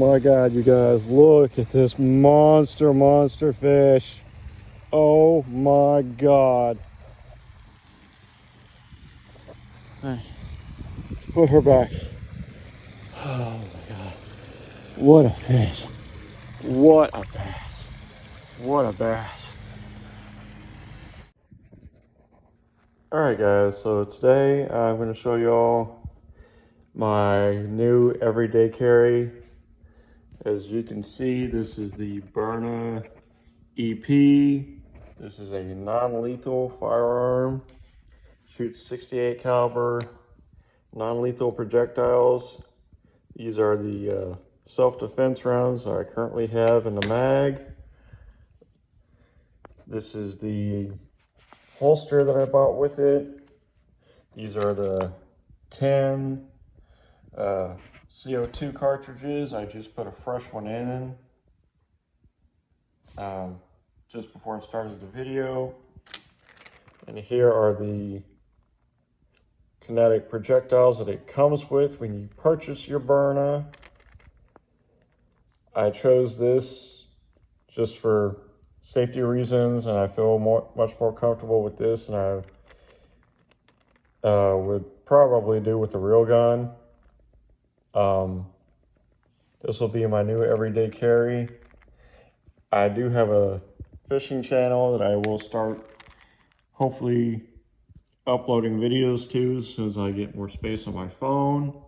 my God, you guys, look at this monster fish. Oh my God. All right, put her back. Oh my God. What a fish. What a bass. What a bass. Alright guys, so today I'm going to show y'all my new everyday carry. As you can see, this is the Byrna EP. This is a non-lethal firearm. Shoots 68 caliber, non-lethal projectiles. These are the self-defense rounds that I currently have in the mag. This is the holster that I bought with it. These are the 10 CO2 cartridges. I just put a fresh one in just before I started the video. And here are the kinetic projectiles that it comes with when you purchase your Byrna. I chose this just for safety reasons, and I feel much more comfortable with this than I would probably do with a real gun. This will be my new everyday carry. I do have a fishing channel that I will start hopefully uploading videos to as soon as I get more space on my phone.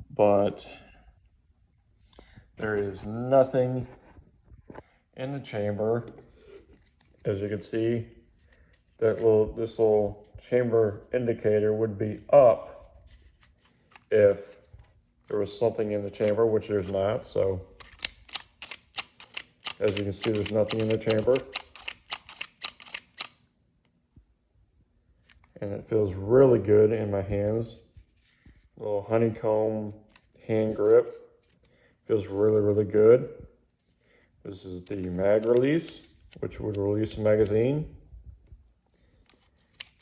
But there is nothing in the chamber. As you can see, this little chamber indicator would be up if there was something in the chamber, which there's not. So as you can see, there's nothing in the chamber. And it feels really good in my hands. Little honeycomb hand grip. Feels really good. This is the mag release, which would release the magazine.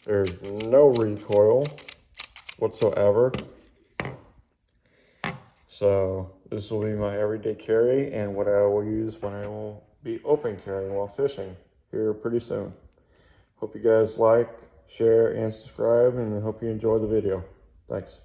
There's no recoil whatsoever. So this will be my everyday carry and what I will use when I will be open carrying while fishing here pretty soon. Hope you guys like, share, and subscribe, and I hope you enjoy the video. Thanks.